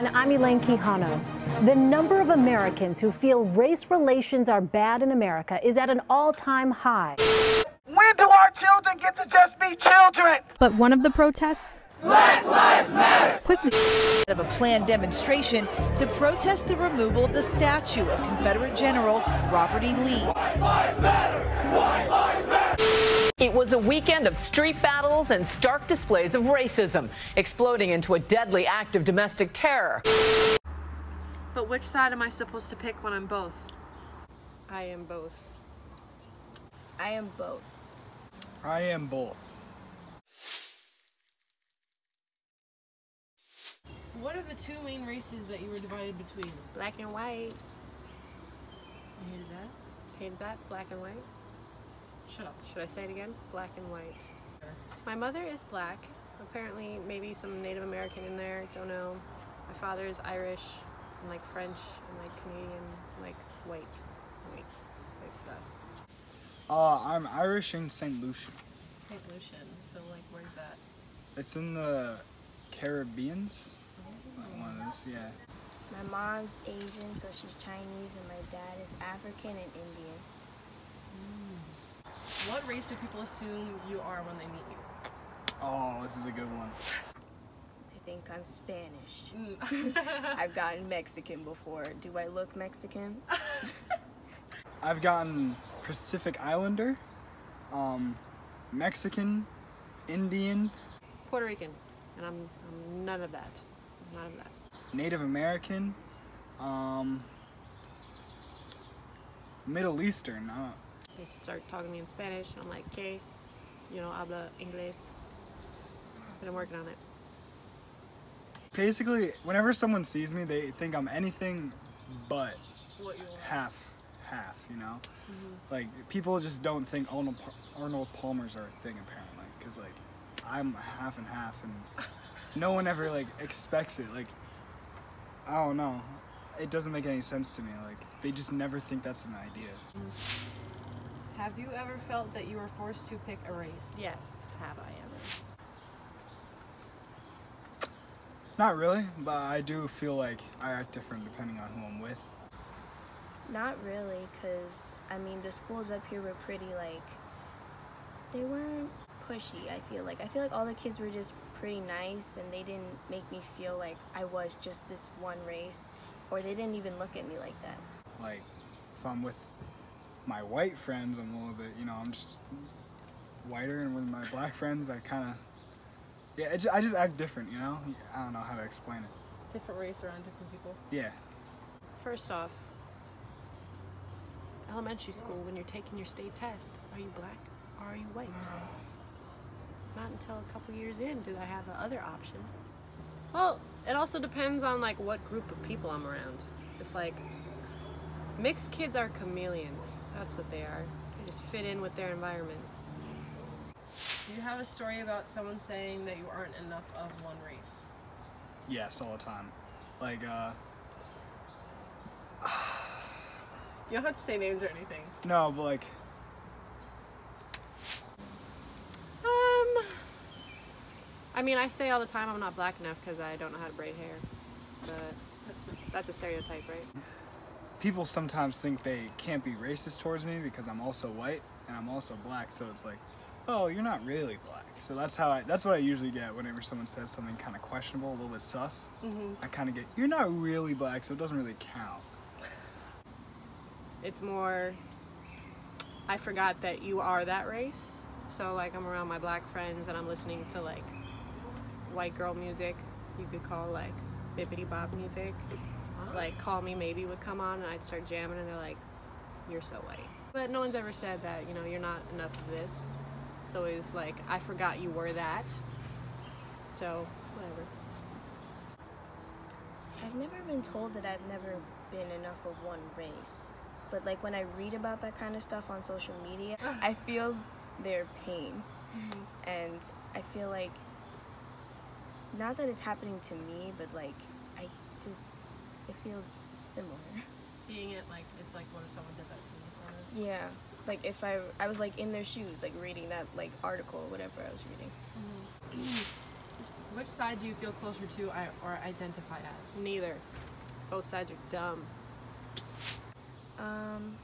And I'm Elaine Quijano. The number of Americans who feel race relations are bad in America is at an all-time high. When do our children get to just be children? But one of the protests, Black Lives Matter, quickly of a planned demonstration to protest the removal of the statue of Confederate General Robert E. Lee. White Lives Matter, White Lives Matter. It was a weekend of street battles and stark displays of racism, exploding into a deadly act of domestic terror. But which side am I supposed to pick when I'm both? I am both. I am both. I am both. What are the two main races that you were divided between? Black and white. You hated that? Hated that? Black and white? Shut up. Should I say it again? Black and white. My mother is black. Apparently, maybe some Native American in there. Don't know. My father is Irish, and like French, and like Canadian, like white stuff. I'm Irish in St. Lucia. St. Lucian. So like, where's that? It's in the Caribbeans. One of those, yeah. My mom's Asian, so she's Chinese, and my dad is African and Indian. What race do people assume you are when they meet you? Oh, this is a good one. They think I'm Spanish. I've gotten Mexican before. Do I look Mexican? I've gotten Pacific Islander, Mexican, Indian, Puerto Rican, and I'm none of that. None of that. Native American, Middle Eastern. They start talking to me in Spanish, and I'm like, okay, you know, habla inglés. But I'm working on it. Basically, whenever someone sees me, they think I'm anything but What you are. half, you know? Like, people just don't think Arnold Palmers are a thing, apparently, because, like, I'm half and half, and no one ever, like, expects it. Like, I don't know. It doesn't make any sense to me. Like, they just never think that's an idea. Have you ever felt that you were forced to pick a race? Yes, have I ever? Not really, but I do feel like I act different depending on who I'm with. Not really, because, I mean, the schools up here were pretty, like, they weren't pushy, I feel like. I feel like all the kids were just pretty nice, and they didn't make me feel like I was just this one race, or they didn't even look at me like that. Like, if I'm with my white friends, I'm a little bit, you know, I'm just whiter, and with my black friends, I kind of, yeah, I just act different, you know? I don't know how to explain it. Different race around different people? Yeah. First off, elementary school, when you're taking your state test, are you black or are you white? Not until a couple years in do I have the other option. Well, it also depends on like what group of people I'm around. It's like, mixed kids are chameleons. That's what they are. They just fit in with their environment. Do you have a story about someone saying that you aren't enough of one race? Yes, all the time. Like, You don't have to say names or anything. no, but like, I mean, I say all the time I'm not black enough because I don't know how to braid hair. But that's a stereotype, right? people sometimes think they can't be racist towards me because I'm also white and I'm also black, so it's like, oh, you're not really black. So that's what I usually get whenever someone says something kind of questionable, a little bit sus. I kind of get, you're not really black, so it doesn't really count. It's more, I forgot that you are that race. So like I'm around my black friends and I'm listening to like white girl music, you could call like bippity bop music. Like Call Me Maybe would come on and I'd start jamming and they're like, you're so white. But no one's ever said that, you know, you're not enough of this. It's always like, I forgot you were that. So, whatever. I've never been told that I've never been enough of one race. But like when I read about that kind of stuff on social media, I feel their pain. And I feel like, not that it's happening to me, but like, it feels similar. Seeing it like, it's like what if someone did that to me, sort of? Yeah, like if I was like in their shoes, like reading that like article or whatever I was reading. Which side do you feel closer to or identify as? Neither. Both sides are dumb. Can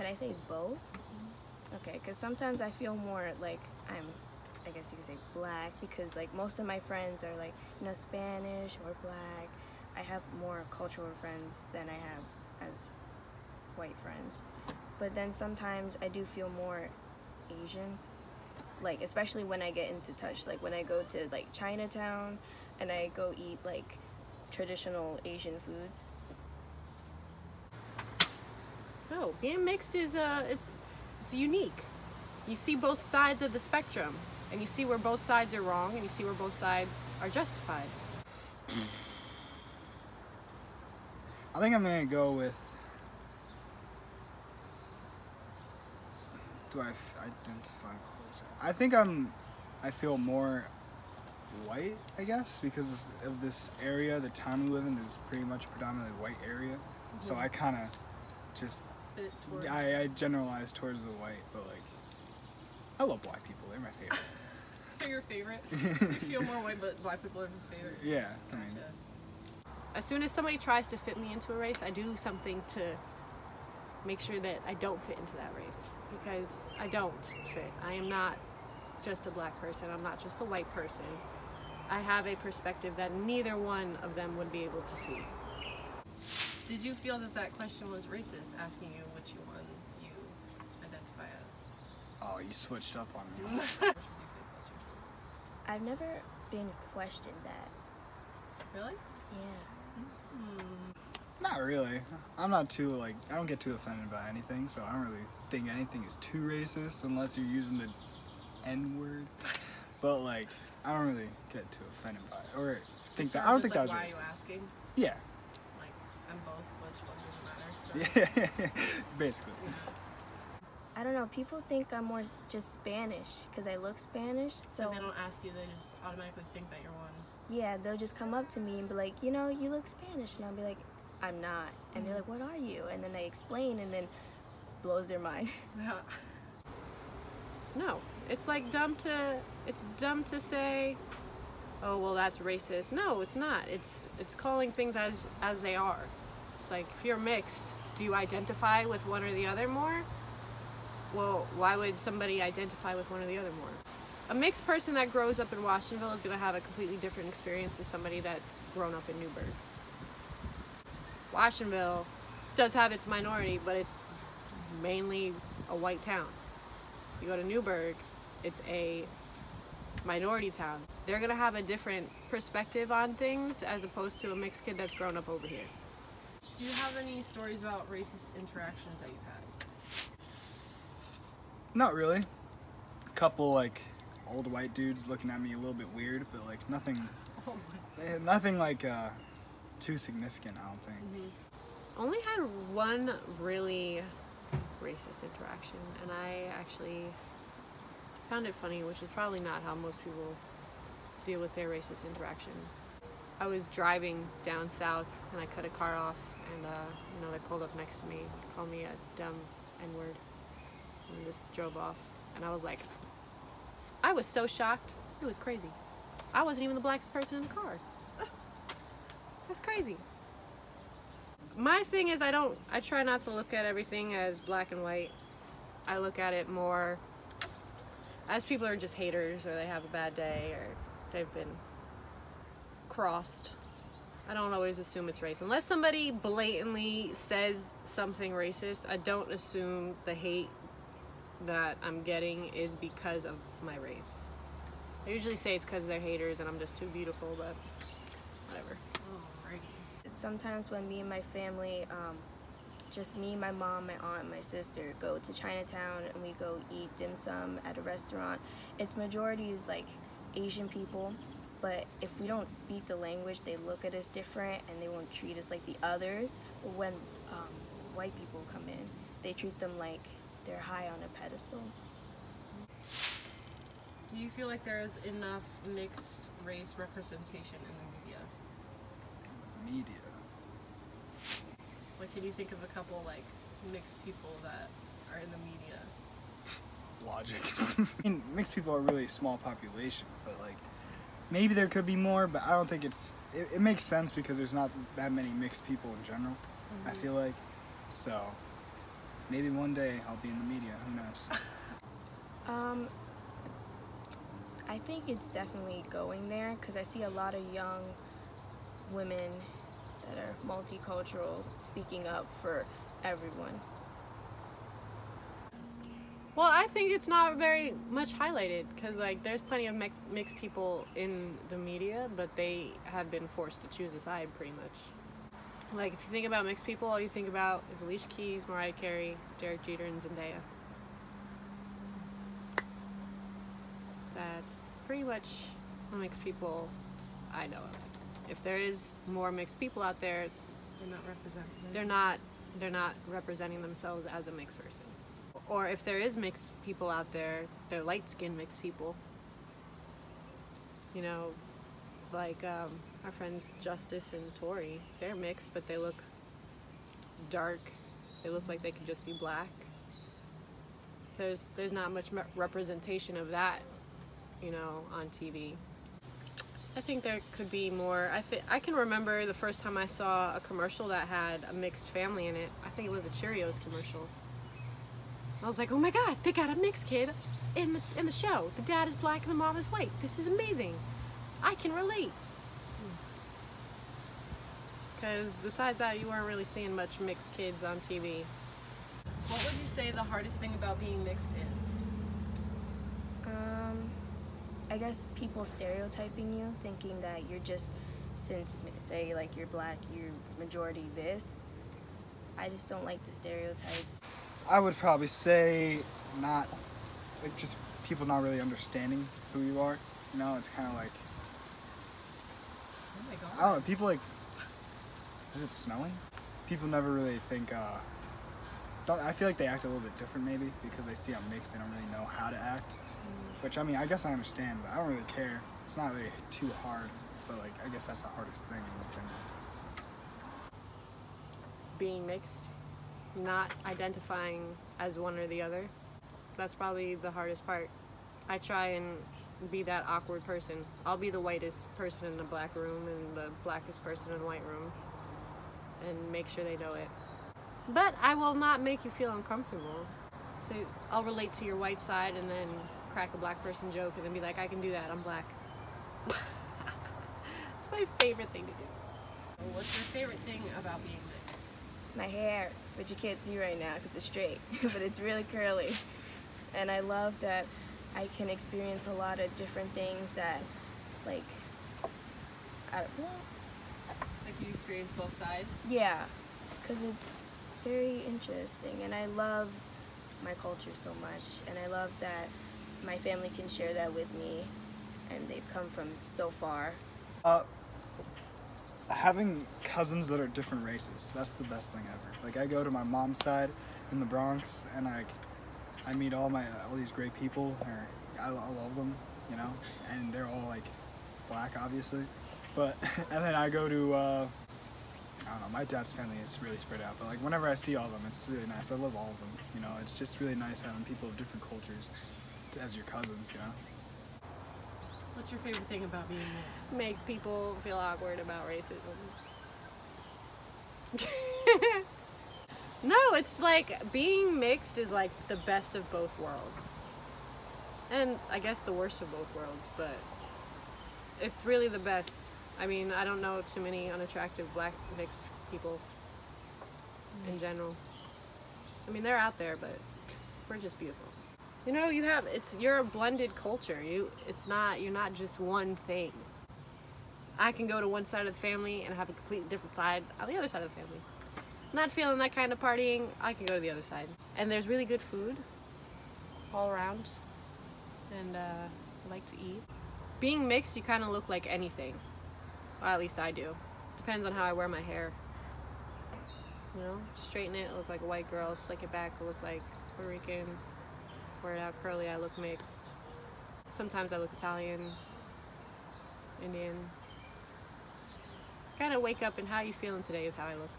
I say both? Okay, because sometimes I feel more like I guess you could say black, because like most of my friends are like, you know, Spanish or black. I have more cultural friends than I have as white friends. But then sometimes I do feel more Asian, like especially when I get into touch, like when I go to like Chinatown and I go eat like traditional Asian foods. No, being mixed is it's unique. You see both sides of the spectrum, and you see where both sides are wrong, and you see where both sides are justified. I think I'm gonna go with. Do I identify closer? I think I feel more white, I guess, because of this area, the town we live in is pretty much a predominantly white area. Mm-hmm. So I kind of just, I generalize towards the white, but like, I love black people, they're my favorite. They're your favorite? You feel more white, but black people are your favorite? Yeah, Gotcha. I mean. As soon as somebody tries to fit me into a race, I do something to make sure that I don't fit into that race, because I don't fit. I am not just a black person, I'm not just a white person. I have a perspective that neither one of them would be able to see. Did you feel that that question was racist, asking you which one you identify as? Oh, you switched up on me. Which would you feel closer to? I've never been questioned that. Really? Yeah. Not really. I'm not too, like, I don't get too offended by anything, so I don't really think anything is too racist unless you're using the N-word. But, like, I don't really get too offended by it. Or think that, I don't think that was why racist. Why are you asking? Yeah. Like, I'm both, which one doesn't matter? Yeah, basically. I don't know, people think I'm more just Spanish because I look Spanish. So they don't ask you, they just automatically think that you're one. Yeah, they'll just come up to me and be like, you know, you look Spanish. And I'll be like, I'm not. And they're like, what are you? And then I explain, and then blows their mind. No, it's like dumb to say, oh, well, that's racist. No, it's not. It's calling things as they are. It's like, if you're mixed, do you identify with one or the other more? Well, why would somebody identify with one or the other more? A mixed person that grows up in Washingtonville is going to have a completely different experience than somebody that's grown up in Newburgh. Washingtonville does have its minority, but it's mainly a white town. You go to Newburgh, it's a minority town. They're going to have a different perspective on things as opposed to a mixed kid that's grown up over here. Do you have any stories about racist interactions that you've had? Not really. A couple, like, old white dudes looking at me a little bit weird, but, like, nothing, nothing like, too significant, I don't think. Only had one really racist interaction, and I actually found it funny, which is probably not how most people deal with their racist interaction. I was driving down south, and I cut a car off, and you know, they pulled up next to me, called me a dumb N-word, and just drove off. And I was like, I was so shocked. It was crazy. I wasn't even the blackest person in the car. That's crazy. My thing is, I try not to look at everything as black and white. I look at it more as people are just haters, or they have a bad day, or they've been crossed. I don't always assume it's race. Unless somebody blatantly says something racist, I don't assume the hate that I'm getting is because of my race. I usually say it's because they're haters and I'm just too beautiful, but whatever. Sometimes when me and my family, just me, my mom, my aunt, and my sister go to Chinatown and we go eat dim sum at a restaurant, its majority is like Asian people, but if we don't speak the language, they look at us different and they won't treat us like the others. But when white people come in, they treat them like they're high on a pedestal. Do you feel like there is enough mixed race representation in the media? Media. Like, can you think of a couple, like, mixed people that are in the media? logic. I mean, mixed people are really a small population, but like maybe there could be more, but I don't think it makes sense because there's not that many mixed people in general. I feel like. So maybe one day I'll be in the media, who knows? I think it's definitely going there because I see a lot of young women that are multicultural speaking up for everyone. Well, I think it's not very much highlighted because like there's plenty of mixed people in the media, but they have been forced to choose a side pretty much. Like if you think about mixed people, all you think about is Alicia Keys, Mariah Carey, Derek Jeter, and Zendaya. That's pretty much the mixed people I know of. If there is more mixed people out there, They're not represented. they're not representing themselves as a mixed person. Or if there is mixed people out there, they're light-skinned mixed people. You know, like our friends Justice and Tori, they're mixed, but they look dark. They look like they could just be black. There's not much representation of that, you know, on TV. I think there could be more. I can remember the first time I saw a commercial that had a mixed family in it. I think it was a Cheerios commercial. I was like, oh my God, they got a mixed kid in the show. The dad is black and the mom is white. This is amazing. I can relate. Because besides that, you weren't really seeing much mixed kids on TV. What would you say the hardest thing about being mixed is? I guess people stereotyping you, thinking that you're just, since say like you're black, you're majority this. I just don't like the stereotypes. I would probably say not, like just people not really understanding who you are. You know, it's kind of like, Oh my God. I don't know, people like, is it snowing? People never really think, I feel like they act a little bit different maybe because they see I'm mixed, they don't really know how to act. Which, I mean, I guess I understand, but I don't really care. It's not really too hard, but like, I guess that's the hardest thing. Being mixed, not identifying as one or the other. That's probably the hardest part. I try and be that awkward person. I'll be the whitest person in the black room and the blackest person in the white room and make sure they know it. But I will not make you feel uncomfortable. So I'll relate to your white side and then crack a black person joke and then be like, I can do that, I'm black. It's my favorite thing to do. What's your favorite thing about being mixed? My hair, which you can't see right now because it's straight, but it's really curly. And I love that I can experience a lot of different things that, like, Like you experience both sides? yeah, because it's very interesting. And I love my culture so much. And I love that my family can share that with me. And they've come from so far. Having cousins that are different races, that's the best thing ever. Like, I go to my mom's side in the Bronx, and I meet all these great people. I love them, you know, and they're all like black, obviously. But and then I go to I don't know. My dad's family is really spread out, but like whenever I see all of them, it's really nice. I love all of them. You know, it's just really nice having people of different cultures as your cousins. You know. What's your favorite thing about being mixed? Make people feel awkward about racism. No, it's like being mixed is like the best of both worlds. And I guess the worst of both worlds, but it's really the best. I mean, I don't know too many unattractive black mixed people in general. I mean, they're out there, but we're just beautiful. You know, you're a blended culture. You're not just one thing. I can go to one side of the family and have a completely different side on the other side of the family. Not feeling that kind of partying, I can go to the other side. And there's really good food all around, and I like to eat. Being mixed, you kind of look like anything. Well, at least I do. Depends on how I wear my hair. You know, straighten it, look like a white girl. Slick it back, look like Puerto Rican. Wear it out curly, I look mixed. Sometimes I look Italian, Indian. Just kind of wake up and how you feeling today is how I look.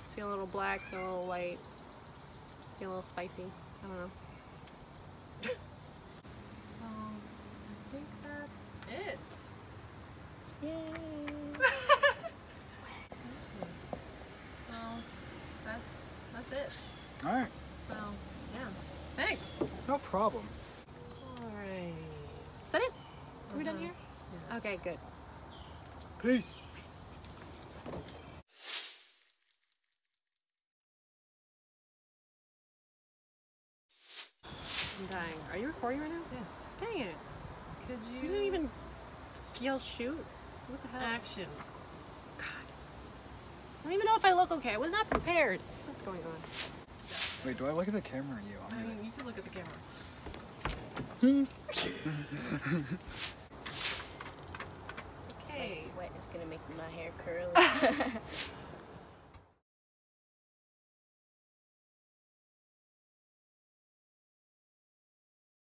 Just feel a little black, feel a little white, feel a little spicy. I don't know. Yay! Well, that's it. All right. Well, yeah. Thanks. No problem. All right. Is that it? Are we done here? Yes. Okay, good. Peace. I'm dying. Are you recording right now? Yes. Dang it. Could You didn't even yell shoot. What the hell? action? God. I don't even know if I look okay. I was not prepared. What's going on? Wait, do I look at the camera or you? I mean, you can look at the camera. My sweat is gonna make my hair curly.